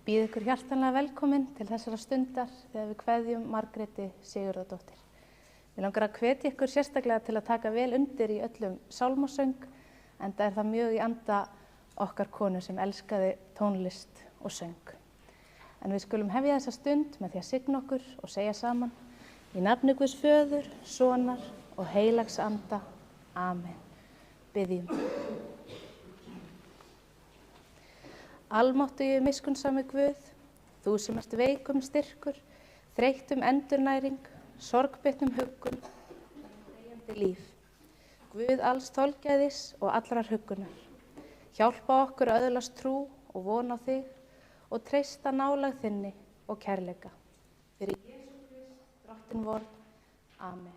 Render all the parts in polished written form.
Ég býð ykkur hjartanlega velkomin til þessara stundar þegar við kveðjum Margréti Sigurðardóttur. Mig langar að hvetja ykkur sérstaklega til að taka vel undir í öllum sálmasöng, enda það mjög í anda okkar konu sem elskaði tónlist og söng. En við skulum hefja þessa stund með því að signa okkur og segja saman: Í nafni Guðs Föður, Sonar og heilags anda. Amen. Biðjum. Almáttugi miskunnsami Guð, þú sem ert veikum styrkur, þreyttum endurnæring, sorgbittnum huggun, deyjandi líf. Guð alls þolgæðis og allrar huggunar. Hjálpa okkur að öðlast trú og von á þig og treysta nálægð þinni og kærleika. Fyrir Jesú Krist, Drottinn vor. Amen.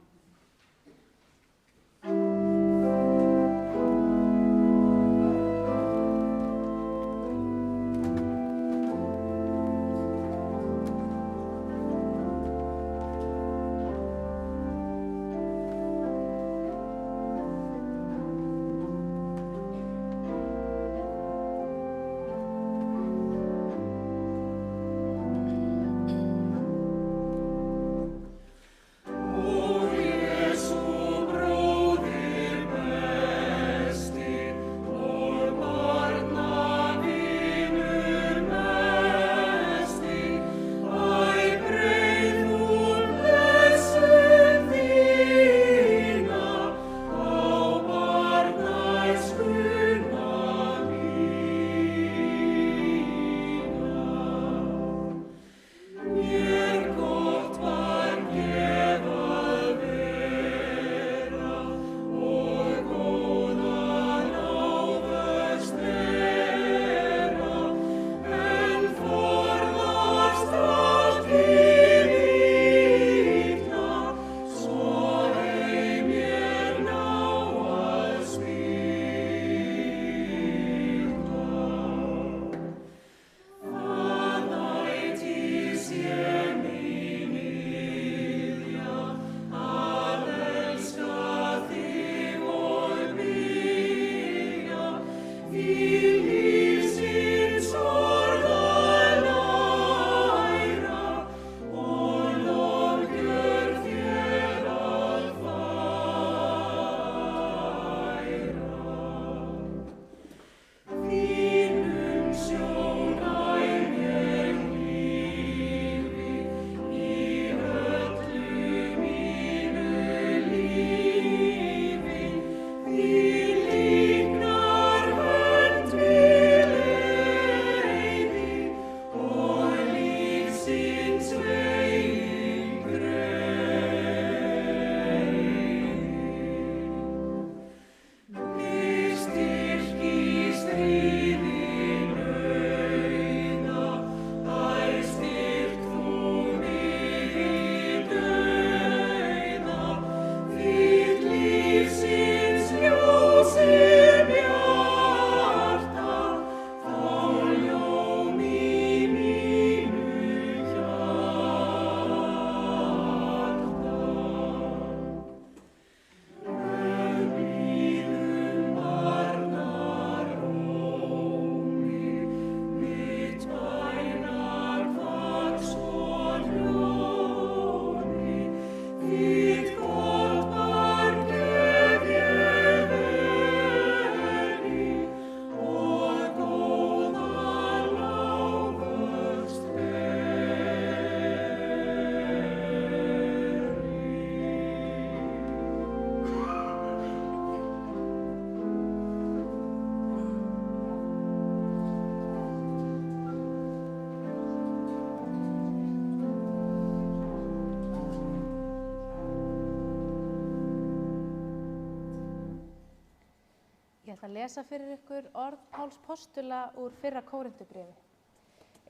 Ég ætla að lesa fyrir ykkur orð Páls postula úr fyrra Kórinthubréfi.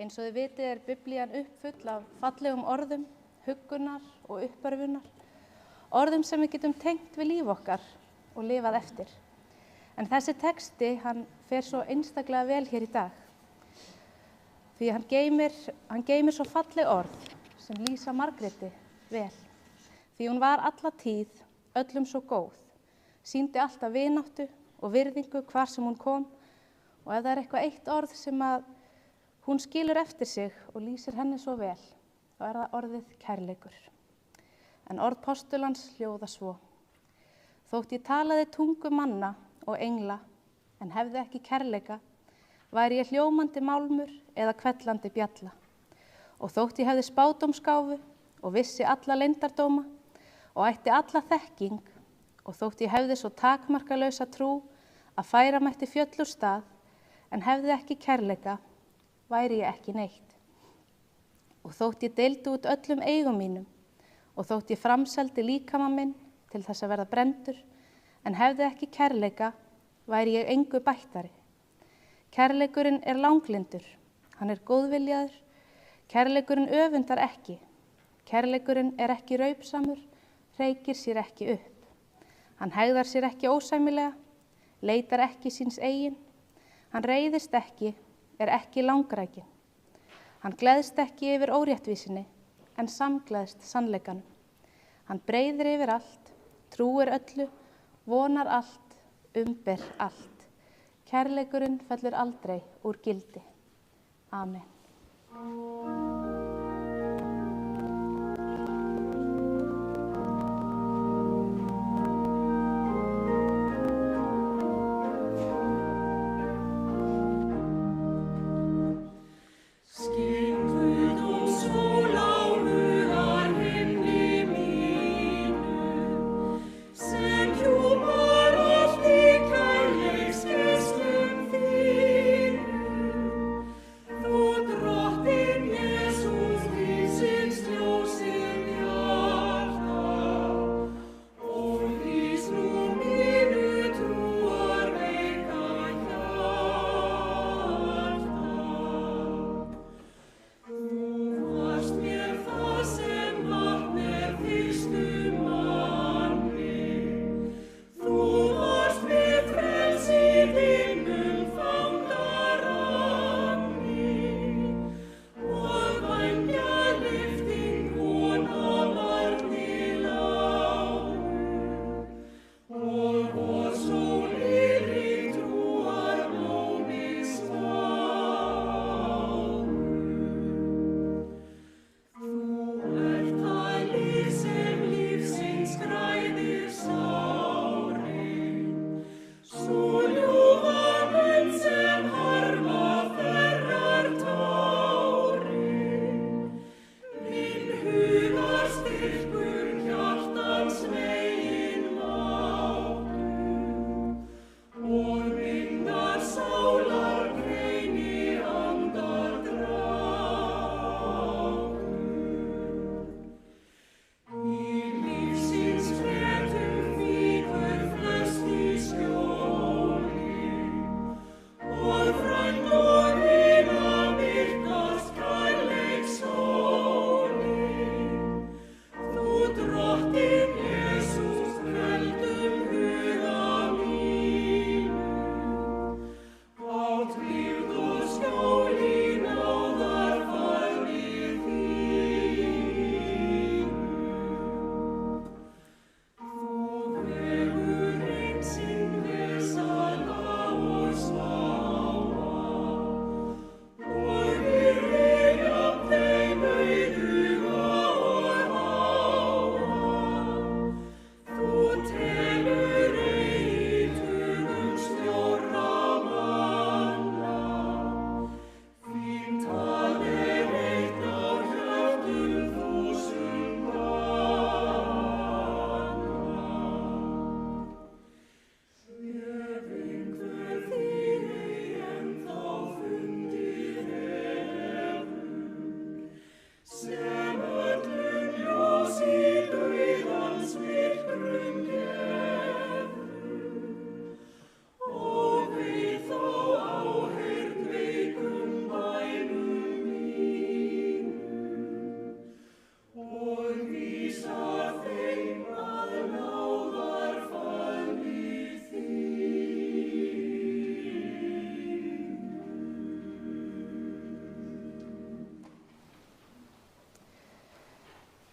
Eins og þið vitið Biblían uppfull af fallegum orðum, huggunar og uppörfunar, orðum sem við getum tengt við líf okkar og lifað eftir. En þessi texti, hann fer svo einstaklega vel hér í dag. Því hann geymir svo falleg orð sem lýsa Margréti vel. Því hún var alla tíð öllum svo góð, sýndi alltaf vináttu og virðingu hvar sem hún kom, og ef það eitthvað eitt orð sem að Hún skilur eftir sig og lýsir henni svo vel, og það orðið kærleikur. En orð postulans hljóða svo: þótt ég talaði tungu manna og engla, en hefði ekki kærleika, væri ég hljómandi málmur eða hvellandi bjalla. Og þótt ég hefði spádómsgáfu og vissi alla leyndardóma og ætti alla þekking, og þótt ég hefði svo takmarkalausa trú að færa mætti fjöll úr stað, en hefði ekki kærleika, væri ég ekki neitt. Og þótt ég deildi út öllum eigum mínum, og þótt ég framseldi líkama minn til þess að verða brenndur, en hefði ekki kærleika, væri ég engu bættari. Kærleikurinn er langlyndur, hann er góðviljaður, kærleikurinn öfundar ekki, kærleikurinn er ekki raupsamur, hreykir sér ekki upp. Hann hegðar sér ekki ósæmilega, leitar ekki síns eigin, hann reiðist ekki, er ekki langrækin. Hann gleðst ekki yfir óréttvísinni, en samgleðst sannleikanum. Hann breiðir yfir allt, trúir öllu, vonar allt, umber allt. Kærleikurinn fellur aldrei úr gildi. Amen.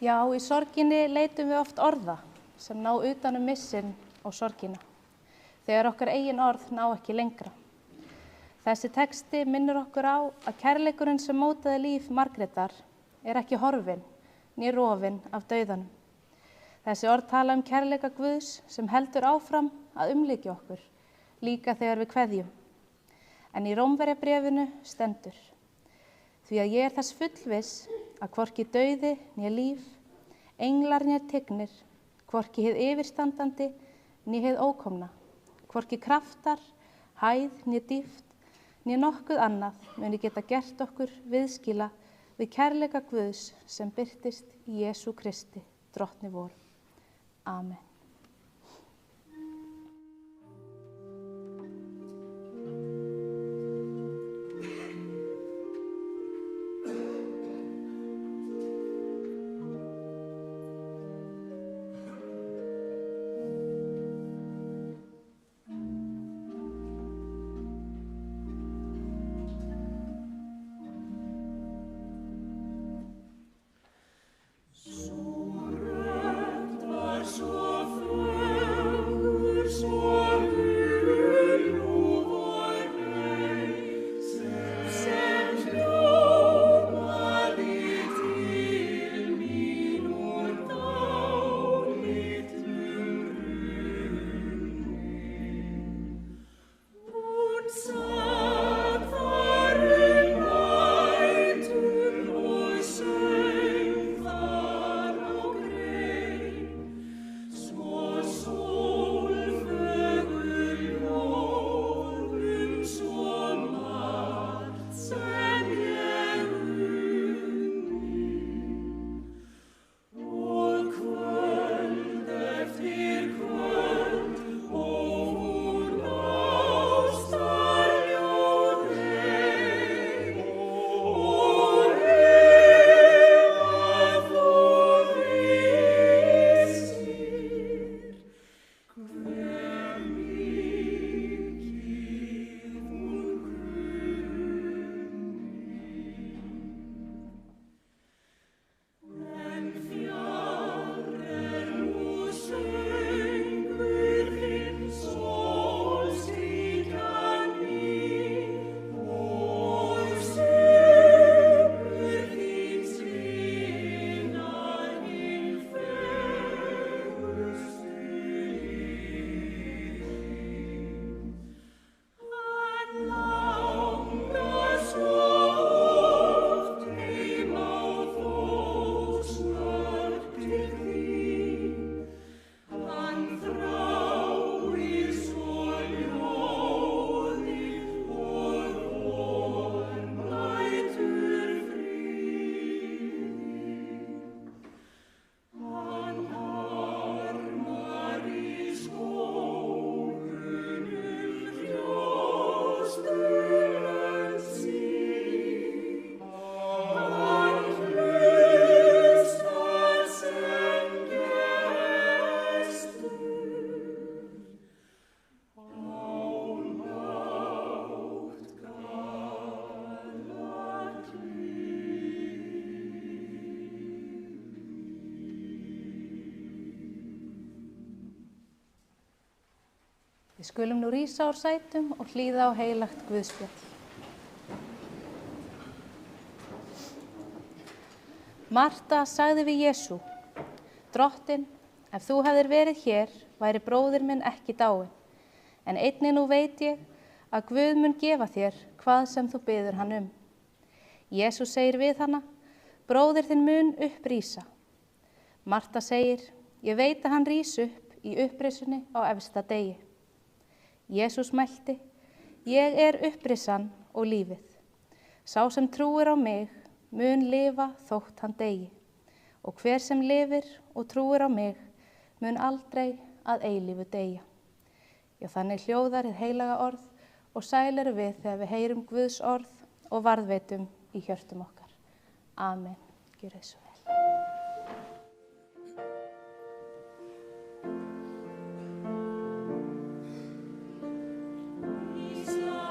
Já, í sorginni leitum við oft orða sem ná utanum missinn og sorgina, þegar okkar eigin orð ná ekki lengra. Þessi texti minnir okkur á að kærleikurinn sem mótaði líf Margrétar ekki horfinn né rofinn af dauðanum. Þessi orð tala kærleika Guðs sem heldur áfram að umlykja okkur, líka þegar við kveðjum. En í Rómverjabréfinu stendur: því að ég þess fullviss að hvorki dauði né líf, englar né tignir, hvorki hið yfirstandandi né hið ókomna, hvorki kraftar, hæð né dýpt, né nokkuð annað muni geta gert okkur viðskila við kærleika Guðs sem birtist í Jesú Kristi, drottni vor. Amen. Við skulum nú rísa úr sætum og hlýða á heilagt guðspjall. Marta sagði við Jesú: Drottinn, ef þú hefðir verið hér, væri bróðir minn ekki dáinn, en einnig nú veit ég að Guð mun gefa þér hvað sem þú biður hann Jesú segir við hana: Bróðir þinn mun upprísa. Marta segir: Ég veit að hann rís upp í upprisunni á efsta degi. Jesús mælti: Ég upprisan og lífið. Sá sem trúir á mig mun lifa þótt hann degi, og hver sem lifir og trúir á mig mun aldrei að eilífu deyja. Já, þannig hljóðar hið heilaga orð og sæl erum við þegar við heyrum Guðs orð og varðveitum í hjörtum okkar. Amen. Gjörið svo vel. Island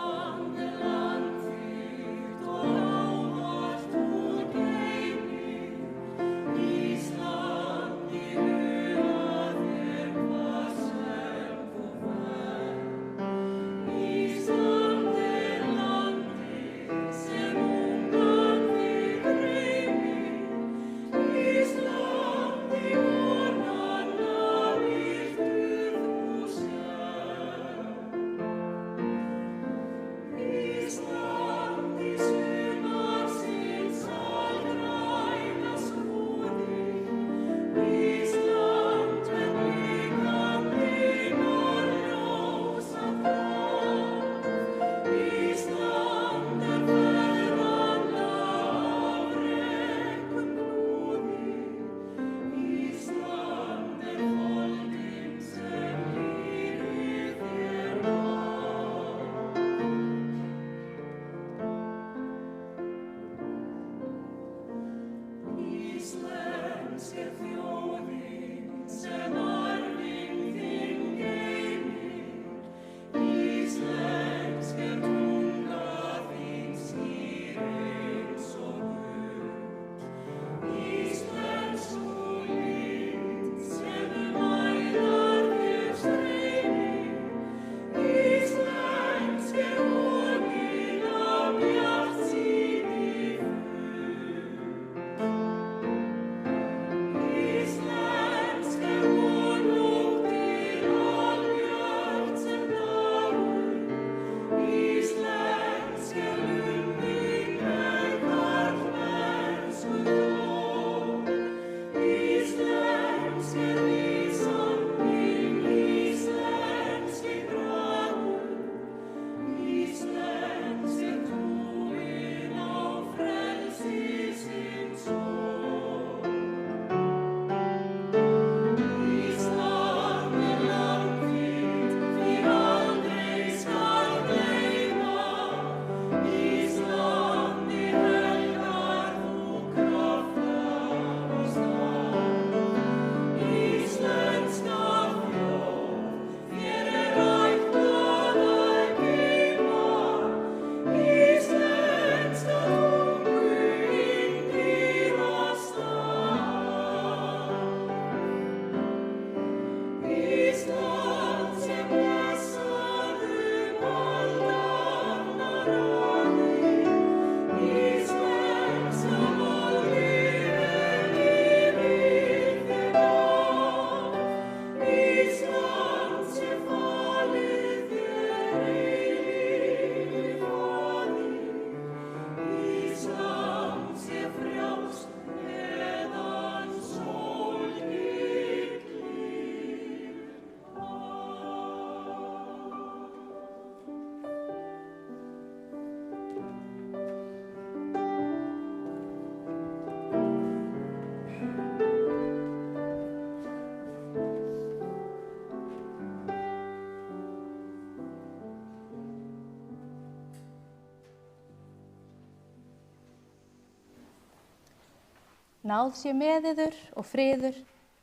Náð sé með yður og friður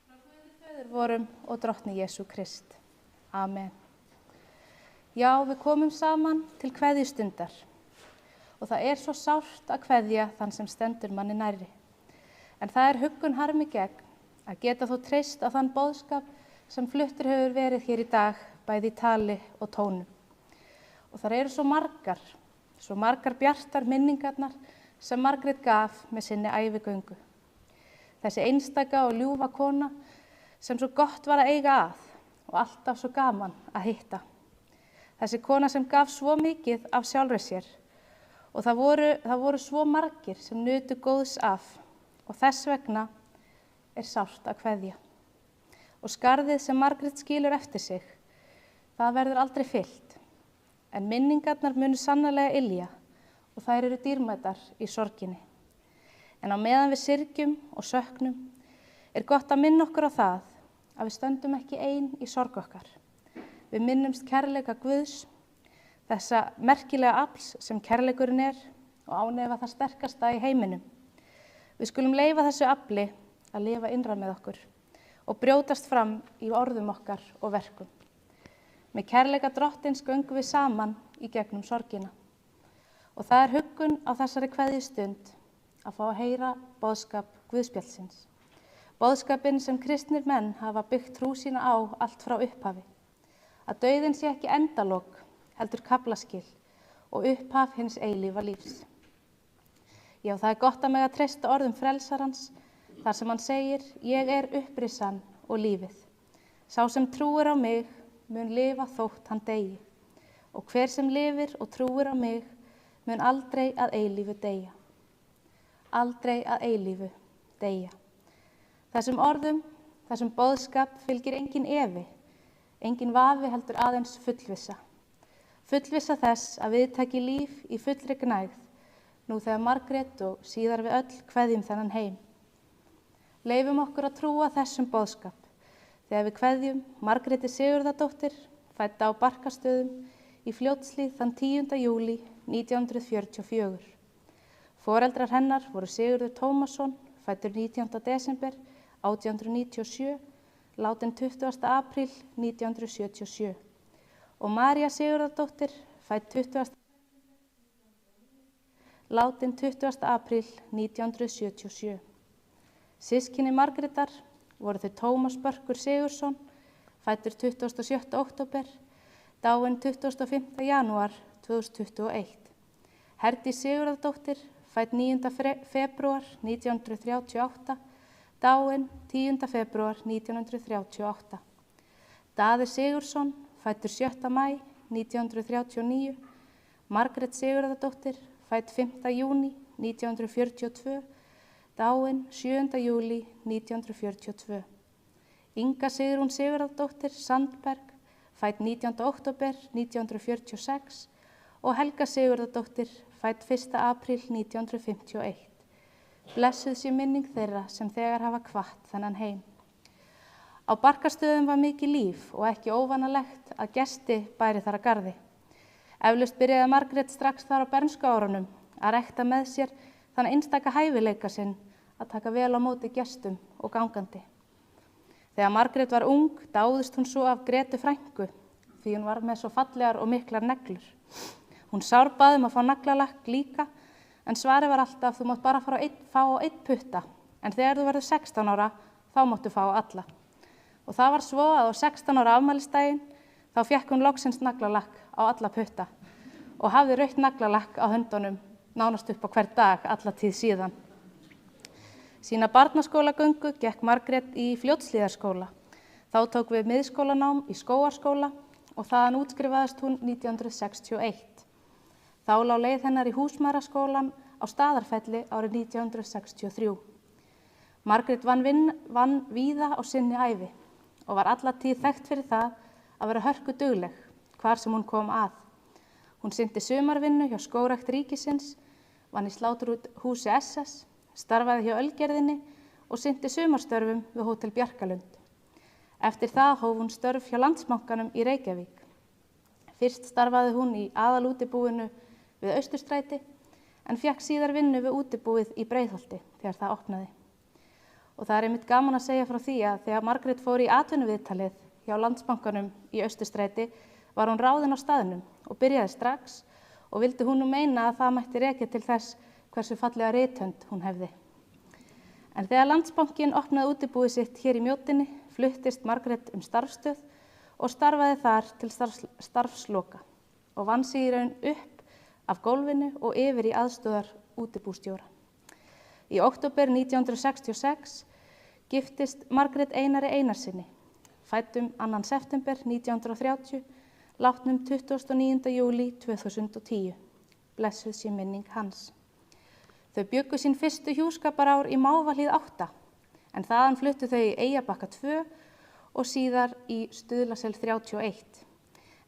frá Guði föður vorum og drottni Jesú Krist. Amen. Já, við komum saman til kveðjustundar og það er svo sárt að kveðja þann sem stendur manni nærri. En það er huggun harmi gegn að geta þó treyst á þann boðskap sem fluttur hefur verið hér í dag, bæði í tali og tónum. Og það eru svo margar bjartar minningarnar sem Margrét gaf með sinni ævigöngu. Þessi einstaka og ljúfa kona sem svo gott var að eiga að og alltaf svo gaman að hitta. Þessi kona sem gaf svo mikið af sjálfri sér og það voru svo margir sem nutu góðs af og þess vegna er sárt að kveðja. Og skarðið sem Margrét skilur eftir sig, það verður aldrei fyllt, en minningarnar munu sannarlega ylja og þær eru dýrmætar í sorginni. En á meðan við syrgjum og söknum er gott að minna okkur á það að við stöndum ekki ein í sorg okkar. Við minnumst kærleika Guðs, þessa merkilega afls sem kærleikurinn er og ánefa það sterkasta í heiminum. Við skulum leyfa þessu afli að lifa innra með okkur og brjótast fram í orðum okkar og verkum. Með kærleika Drottins göngum við saman í gegnum sorgina. Og það er huggun á þessari kveðjustund að fá að heyra boðskap Guðspjallsins. Boðskapinn sem kristnir menn hafa byggt trú sína á allt frá upphafi. Að dauðinn sé ekki endalok, heldur kaflaskil og upphaf hins eilífa lífs. Já, það er gott að mega treysta orðum frelsarans þar sem hann segir, ég er upprissan og lífið. Sá sem trúir á mig mun lifa þótt hann deyi. Og hver sem lifir og trúir á mig mun aldrei að eilífu deyja. Aldrei að eilífu deyja. Þessum orðum, þessum boðskap fylgir engin efi, engin vafi heldur aðeins fullvissa. Fullvissa þess að við taki líf í fullri gnægð, nú þegar Margrét og síðar við öll kveðjum þennan heim. Leyfum okkur að trúa þessum boðskap, þegar við kveðjum Margréti Sigurðardóttur, fædda á Barkastöðum í Fljótshlíð þann 10. júlí 1944. Foreldrar hennar voru Sigurður Tómasson, fæddur 19. desember 1897, látinn 20. apríl 1977 og María Sigurðardóttir, fædd 20. látinn 20. apríl 1977. Systkini Margrétar voru þau Tómas Börkur Sigurðsson, fæddur 27. október, dáinn 25. janúar 2021. Herdís Sigurðardóttir, fædd 9. febrúar 1938, dáinn 10. febrúar 1938. Daði Sigurðsson, fæddur 7. maí 1939, Margrét Sigurðardóttir, fædd 5. júní 1942, dáinn 7. júlí 1942. Inga Sigrún Sigurðardóttir Sandberg, fædd 19. október 1946 og Helga Sigurðardóttir, fædd 1. apríl 1951. Blessuð sé minning þeirra sem þegar hafa kvatt þennan heim. Á Barkastöðum var mikið líf og ekki óvanalegt að gesti bæri þar að garði. Eflaust byrjaði Margrét strax þar á bernskuárunum að rækta með sér þann einstaka hæfileika sinn að taka vel á móti gestum og gangandi. Þegar Margrét var ung dáðist hún svo af Grétu frænku því hún var með svo fallegar og miklar neglur. Hún sárbaði að fá naglalakk líka en svarið var alltaf þú mátt bara fá á einn putta en þegar þú verður 16 ára þá máttu fá alla. Og það var svo að á 16 ára afmælisdaginn þá fékk hún loksins naglalakk á alla putta og hafði rautt naglalakk á höndunum nánast upp á hver dag alla tíð síðan. Sína barnaskólagöngu gekk Margrét í Fljótshlíðarskóla. Þá tók við miðskólanám í Skógarskóla og þaðan útskrifaðist hún 1961. Þá lá leið hennar í Húsmæðraskólann á Staðarfelli árið 1963. Margrét vann víða á sinni ævi og var alla tíð þekkt fyrir það að vera hörkudugleg hvar sem hún kom að. Hún sinnti sumarvinnu hjá Skógrækt ríkisins, vann í Sláturhúsi SS, starfaði hjá Ölgerðinni og sinnti sumarstörfum við Hótel Bjarkalund. Eftir það hóf hún störf hjá Landsbankanum í Reykjavík. Fyrst starfaði hún í aðalútibúinu við Austurstræti en fékk síðar vinnu við útibúið í Breiðholti þegar það opnaði. Og það einmitt gaman að segja frá því að þegar Margrét fór í atvinnuviðtalið hjá Landsbankanum í Austurstræti var hún ráðin á staðnum og byrjaði strax og vildi hún nú meina að það mætti rekja til þess hversu fallega rithönd hún hefði. En þegar Landsbankinn opnaði útibúið sitt hér í Mjóddinni fluttist Margrét starfsstöð og starfaði þar til starfsloka og vann sig í raun upp af gólfinu og yfir í aðstoðar útibússtjóra. Í október 1966 giftist Margrét Einari Einarsinni, fæddum 2. september 1930, látnum 29. júlí 2010. Blessuð sé minning hans. Þau bjuggu sín fyrstu hjúskaparár í Mávahlíð 8, en þaðan fluttu þau í Eyjabakka 2 og síðar í Stuðlasel 31.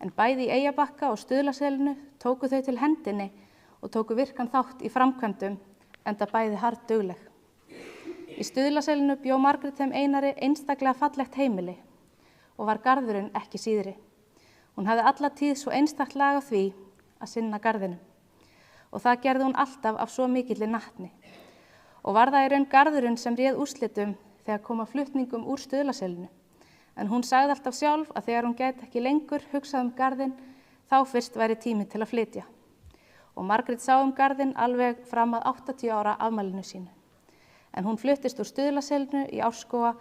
En bæði í Eyjabakka og Stuðlaselinu tóku þau til hendinni og tóku virkan þátt í framkvæmdum, enda bæði harðdugleg. Í Stuðlaselinu bjó Margrét þeim Einari einstaklega fallegt heimili og var garðurinn ekki síðri. Hún hafði alla tíð svo einstakt lag á því að sinna garðinum og það gerði hún alltaf af svo mikilli natni. Og var það í raun garðurinn sem réð úrslitum þegar kom að flutningum úr Stuðlaselinu. En hún sagði alltaf sjálf að þegar hún gæti ekki lengur hugsað garðinn, þá fyrst væri tími til að flytja. Og Margrét sá garðinn alveg fram að 80 ára afmælinu sínu. En hún fluttist úr Stuðlaselinu í Árskóga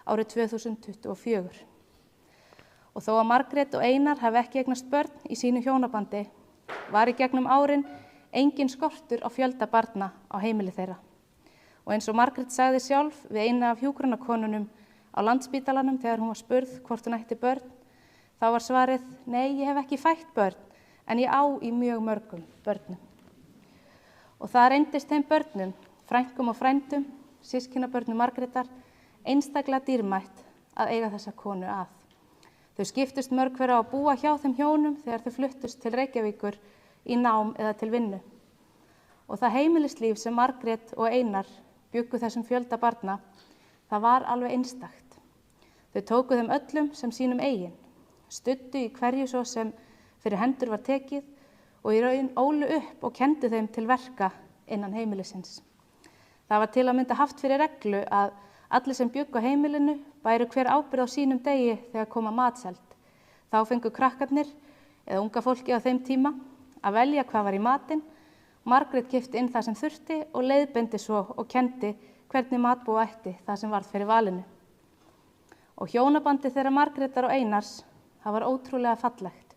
árið 2024. Og þó að Margrét og Einar hafi ekki eignast börn í sínu hjónabandi, var í gegnum árin engin skortur á fjölda barna á heimili þeirra. Og eins og Margrét sagði sjálf við eina af hjúkrunarkonunum á Landspítalanum þegar hún var spurð hvort hún ætti börn, þá var svarið: nei, ég hef ekki fætt börn, en ég á í mjög mörgum börnum. Og það reyndist þeim börnum, frænkum og frændum, systkinabörnum Margrétar, einstaklega dýrmætt að eiga þessa konu að. Þau skiptust mörg hver á að búa hjá þeim hjónum þegar þau fluttust til Reykjavíkur í nám eða til vinnu. Og það heimilislíf sem Margrét og Einar bjuggu þessum fjölda barna, það var alveg einstakt. Þau tóku þeim öllum sem sínum eigin, studdu í hverju svo sem fyrir hendur var tekið og í raun ólu upp og kendu þeim til verka innan heimilisins. Það var til að mynda haft fyrir reglu að allir sem bjuggu á heimilinu bæru hver ábyrgð á sínum degi þegar kom að matseld. Þá fengu krakkarnir eða unga fólki á þeim tíma að velja hvað var í matinn. Margrét keypti inn það sem þurfti og leiðbeindi svo og kendi hvernig matbúa ætti það sem varð fyrir valinu. Og hjónabandi þeirra Margrétar og Einars, það var ótrúlega fallegt.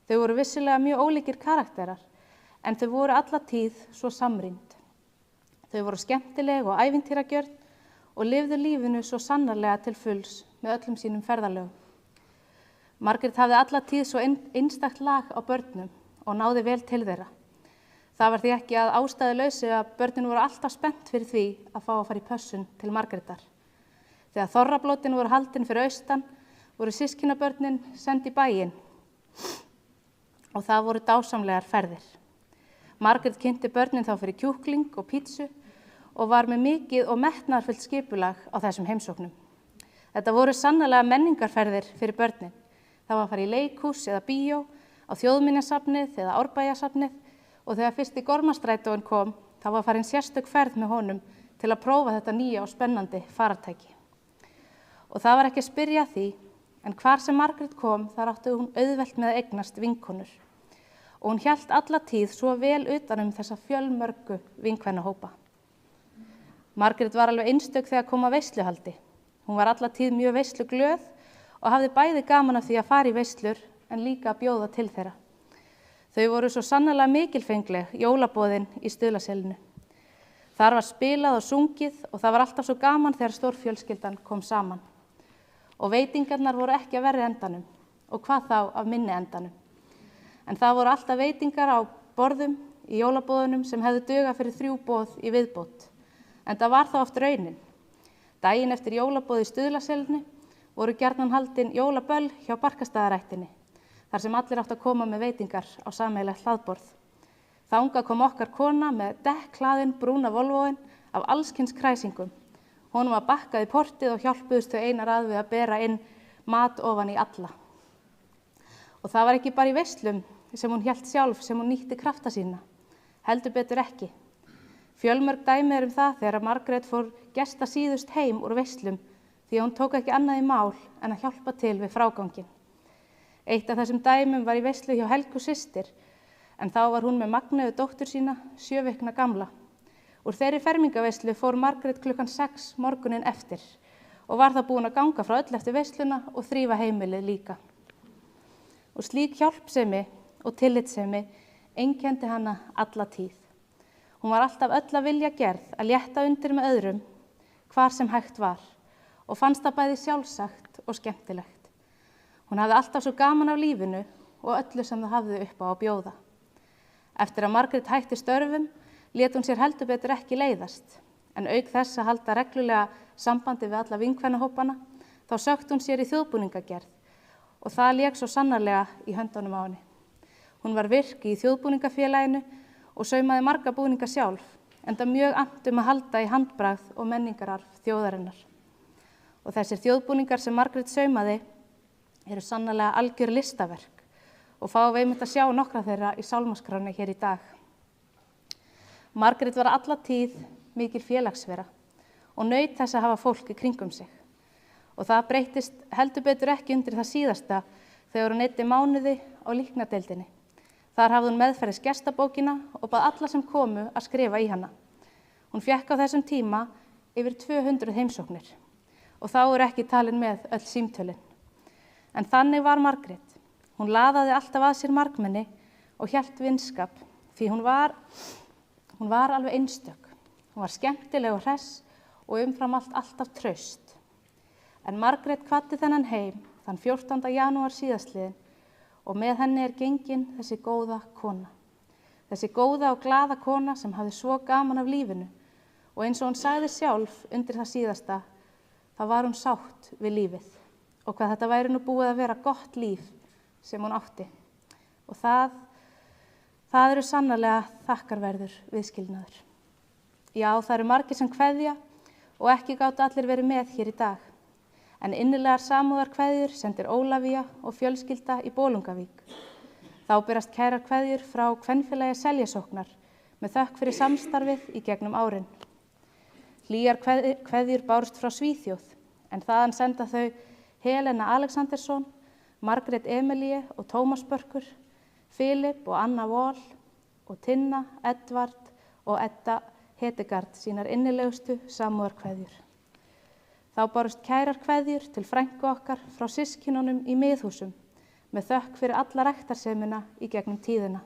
Þau voru vissulega mjög ólíkir karakterar, en þau voru alla tíð svo samrýnd. Þau voru skemmtileg og ævintýragjörn og lifðu lífinu svo sannarlega til fulls með öllum sínum ferðalögum. Margrét hafði alla tíð svo einstakt lag á börnum og náði vel til þeirra. Það var því ekki að ástæðulausu að börnin voru alltaf spennt fyrir því að fá að fara í pössun til Margrétar. Þegar þorrablótin voru haldin fyrir austan, voru systkinabörnin send í bæinn og það voru dásamlegar ferðir. Margrét kynnti börnin þá fyrir kjúkling og pítsu og var með mikið og metnaðarfullt skipulag á þessum heimsóknum. Þetta voru sannarlega menningarferðir fyrir börnin. Það var að fara í leikhús eða bíó, á Þjóðminjasafnið eða Árbæjarsafnið og þegar fyrsti Gormastrætóin kom, þá var farin sérstök ferð með honum til að prófa þetta nýja og spennandi farartæki. Og það var ekki að spyrja því, en hvar sem Margrét kom, þar átti hún auðvelt með að eignast vinkonur. Og hún hélt alla tíð svo vel utan þessa fjölmörgu vinkvennahópa. Margrét var alveg einstök þegar kom að veisluhaldi. Hún var alla tíð mjög veisluglöð og hafði bæði gaman af því að fara í veislur en líka að bjóða til þeirra. Þau voru svo sannarlega mikilfengleg jólaboðin í Stuðlaselinu. Þar var spilað og sungið og það var alltaf svo gaman þegar stórfjölskyldan kom saman. Og veitingarnar voru ekki að verri endanum og hvað þá af minni endanum. En það voru alltaf veitingar á borðum í jólaboðunum sem hefðu dugað fyrir 3 boð í viðbót. En það var þá oft raunin. Daginn eftir jólaboð í Stuðlaselinu voru gjarnan haldin jólaböll hjá Barkastaðarættinni, þar sem allir áttu að koma með veitingar á sameiginlegt hlaðborð. Þangað kom okkar kona með dekkhlaðinn brúna Volvoinn af allskyns kræsingum. Honum var bakkað í portið og hjálpuðust þau Einar að við að bera inn mat ofan í alla. Og það var ekki bara í veislum sem hún hélt sjálf sem hún nýtti krafta sína. Heldur betur ekki. Fjölmörg dæmi það þegar Margrét fór gesta síðust heim úr veislum því að hún tók ekki annað í mál en að hjálpa til við fráganginn. Eitt af þessum dæmum var í veislu hjá Helgu systir, en þá var hún með Magneu dóttur sína 7 vikna gamla. Úr þeirri fermingaveislu fór Margrét klukkan 6 morguninn eftir og var það búin að ganga frá öll eftir veisluna og þrífa heimilið líka. Og slík hjálpsemi og tillitssemi einkenndi hana alla tíð. Hún var alltaf öll að vilja gerð að létta undir með öðrum hvar sem hægt var og fannst það bæði sjálfsagt og skemmtilegt. Hún hafði alltaf svo gaman af lífinu og öllu sem það hafði upp á að bjóða. Eftir að Margrét hætti störfum lét hún sér heldur betur ekki leiðast, en auk þess að halda reglulega sambandi við alla vinkvennahópana, þá sökkt hún sér í þjóðbúningagerð og það lék svo sannarlega í höndunum á henni. Hún var virk í þjóðbúningafélaginu og saumaði marga búninga sjálf, enda mjög annt að halda í handbragð og menningararf þjóðarinnar. Og þessir þjóðbúningar sem Margrét saumaði eru sannarlega algjör listaverk og fáum við einmitt að sjá nokkra þeirra í sálmaskráni hér í dag. Margrét var alla tíð mikil félagsvera og naut þess að hafa fólk í kringum sig. Og það breyttist heldur betur ekki undir það síðasta þegar hún eyddi mánuði á líknadeildinni. Þar hafði hún meðferðis gestabókina og bað alla sem komu að skrifa í hana. Hún fékk á þessum tíma yfir 200 heimsóknir og þá ekki talin með öll símtölin. En þannig var Margrét. Hún laðaði alltaf að sér margmenni og hélt vinskap því hún var alveg einstök. Hún var skemmtileg og hress og umfram allt alltaf traust. En Margrét kvaddi þennan heim þann 14. janúar síðastliðinn og með henni gengin þessi góða kona. Þessi góða og glaða kona sem hafði svo gaman af lífinu og eins og hún sagði sjálf undir það síðasta, þá var hún sátt við lífið og hvað þetta væri nú búið að vera gott líf sem hún átti. Og það eru sannarlega þakkarverður viðskilnaður. Já, það eru margir sem kveðja og ekki gátu allir verið með hér í dag. En innilegar samúðarkveðjur sendir Ólafía og fjölskylda í Bolungavík. Þá berast kærar kveðjur frá kvenfélagi Seljasóknar með þökk fyrir samstarfið í gegnum árin. Hlýjar kveðjur bárust frá Svíþjóð, en þaðan senda þau Helena Alexandersson, Margrét Emilíu og Tómas Börkur, Filip og Anna Wall og Tinna, Edvard og Edda Hetegard sínar innilegustu samúðarkveðjur. Þá bárust kærar kveðjur til frænku okkar frá systkinunum í Miðhúsum með þökk fyrir alla ræktarsemina í gegnum tíðina.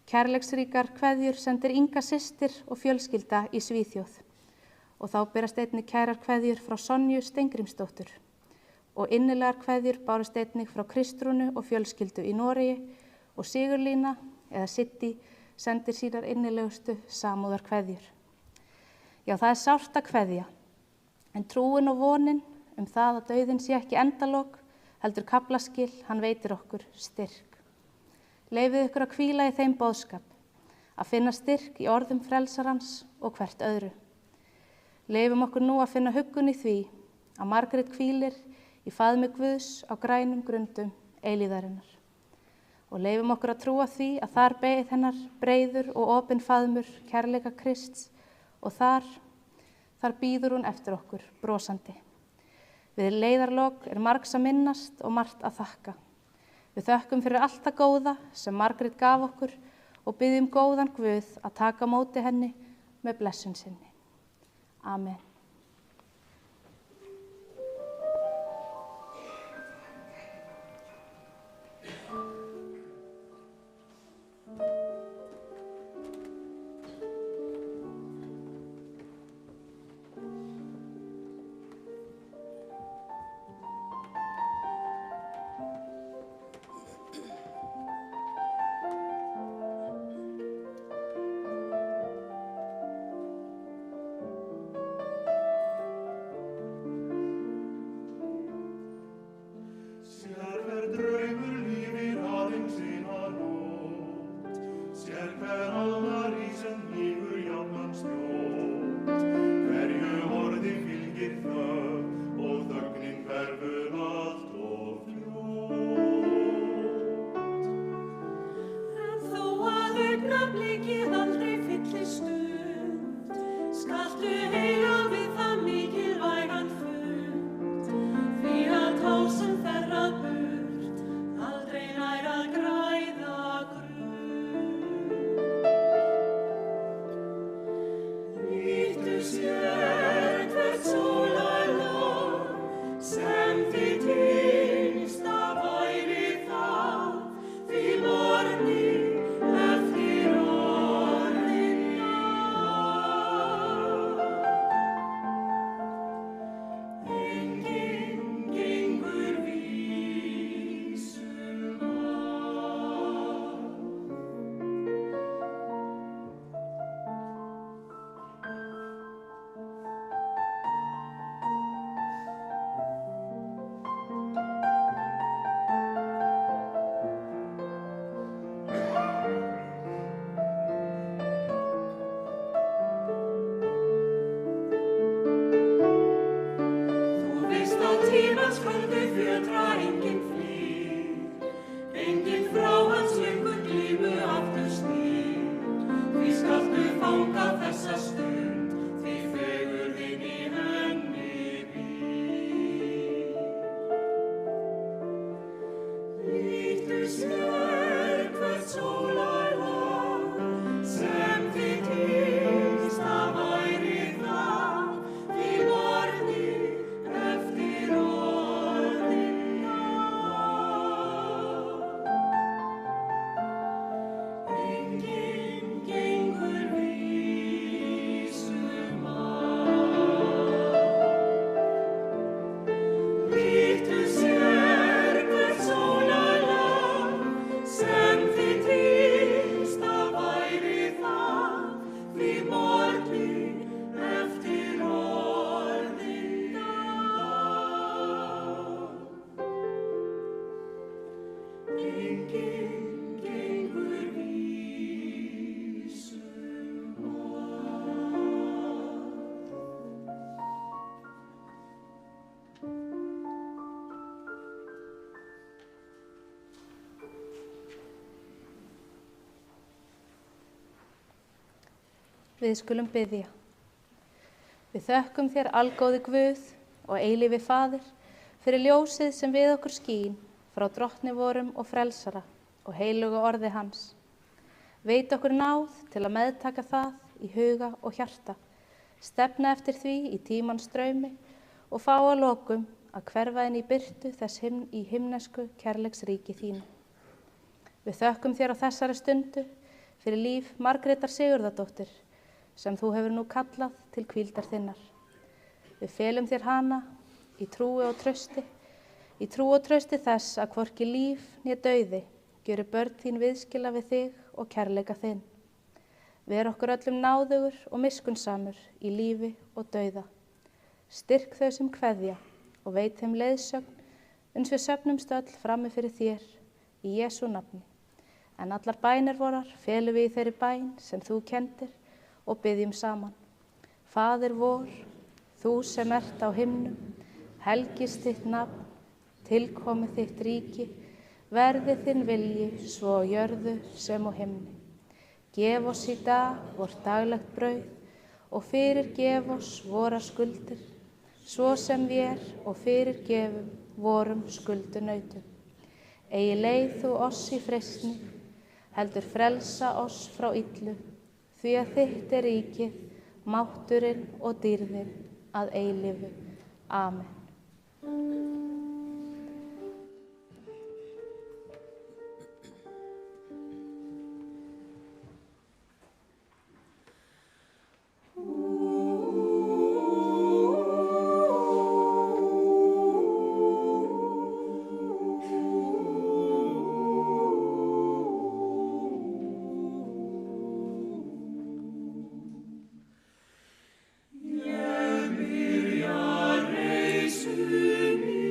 Kærleiksríkar kveðjur sendir Inga systir og fjölskylda í Svíþjóð og þá berast einnig kærar kveðjur frá Sonju Steingrímsdóttur og innilegar kveðjur bárust einnig frá Kristrúnu og fjölskyldu í Noregi og Sigurlína eða Sitti sendir sínar innilegustu samúðarkveðjur. Já, það sárt að kveðja, en trúin og vonin það að dauðinn sé ekki endalok, heldur kaflaskil, hann veitir okkur styrk. Leyfið ykkur að hvíla í þeim boðskap, að finna styrk í orðum frelsarans og hvert öðru. Leyfum okkur nú að finna huggun í því að Margrét hvílir í faðmi Guðs á grænum grundum eilíðarinnar. Og leyfum okkur að trúa því að þar beið hennar breiður og opinn faðmur kærleika Krists og þar bíður hún eftir okkur brosandi. Við leiðarlok margs að minnast og margt að þakka. Við þökkum fyrir allt það góða sem Margrét gaf okkur og biðjum góðan Guð að taka á móti henni með blessun sinni. Amen. Augnablikið aldrei fyllist Við skulum biðja. Við þökkum þér algóði Guð og eilífi Faðir fyrir ljósið sem við okkur skín frá drottni vorum og frelsara og heilugu orði hans. Veit okkur náð til að meðtaka það í huga og hjarta, stefna eftir því í tímans straumi og fá að lokum að hverfa inn í birtu þess í himnesku kærleiksríki þínu. Við þökkum þér á þessari stundu fyrir líf Margrétar Sigurðardóttur sem þú hefur nú kallað til hvíldar þinnar. Við felum þér hana í trúi og trausti þess að hvorki líf né dauði gjöri börn þín viðskila við þig og kærleika þinn. Ver okkur öllum náðugur og miskunnsamur í lífi og dauða. Styrk þau sem kveðja og veit þeim leiðsögn uns við söfnumst öll frammi fyrir þér í Jesú nafni. En allar bænir vorar felum við í þeirri bæn sem þú kenndir og biðjum saman. Faðir vor, þú sem ert á himnum, helgist þitt nafn, tilkomi þitt ríki, verði þinn vilji svo á jörðu sem á himni. Gef oss í dag vort daglegt brauð og fyrirgef oss vorar skuldir, svo sem vér og fyrirgefum vorum skuldunautum. Eigi leið þú oss í freistni, heldur frelsa oss frá illu, því að þitt er ríkið, mátturinn og dýrðin að eilífu. Amen. Ég byrja reis mig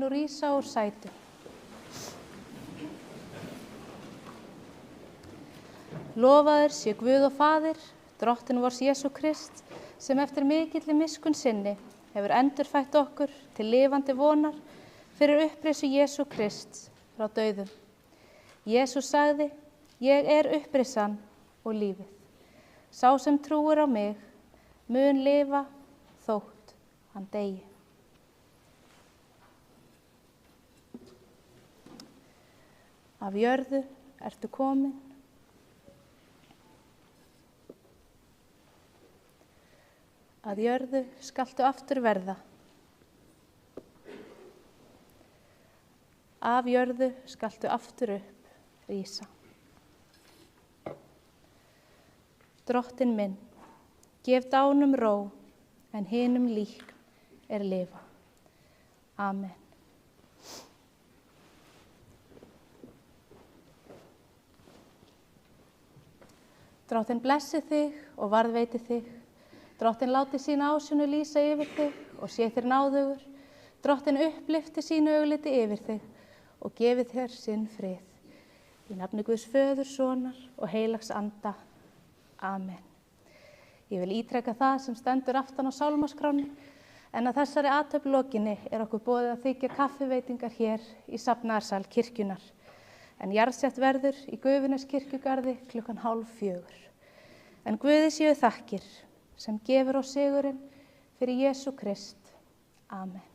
nú rísa úr sætum. Lofaður sé Guð og Faðir, Drottinn vors Jesú Krist, sem eftir mikilli miskunn sinni hefur endurfætt okkur til lifandi vonar fyrir upprisu Jesú Krist frá dauðum. Jesús sagði, ég er upprisan og lífið. Sá sem trúir á mig mun lifa þótt hann deyi. Af jörðu ertu komin, að jörðu skaltu aftur verða. Af jörðu skaltu aftur upp rísa. Drottinn minn, gef dánum ró, en hinum líkn er lifa. Amen. Drottinn blessi þig og varðveiti þig. Drottinn láti sína ásjónu lýsa yfir þig og sé þér náðugur. Drottinn upplyfti sínu augliti yfir þig og gefi þér sinn frið. Í nafni Guðs Föður, Sonar og heilags anda. Amen. Ég vil ítreka það sem stendur aftan á sálmaskránni, en að þessari athöfn lokinni er okkur boðið að þiggja kaffiveitingar hér í safnaðarsal kirkjunnar, en jarðsett verður í Gufuneskirkjugarði 3:30. En Guði séu þakkir sem gefur á sigurinn fyrir Jesú Krist. Amen.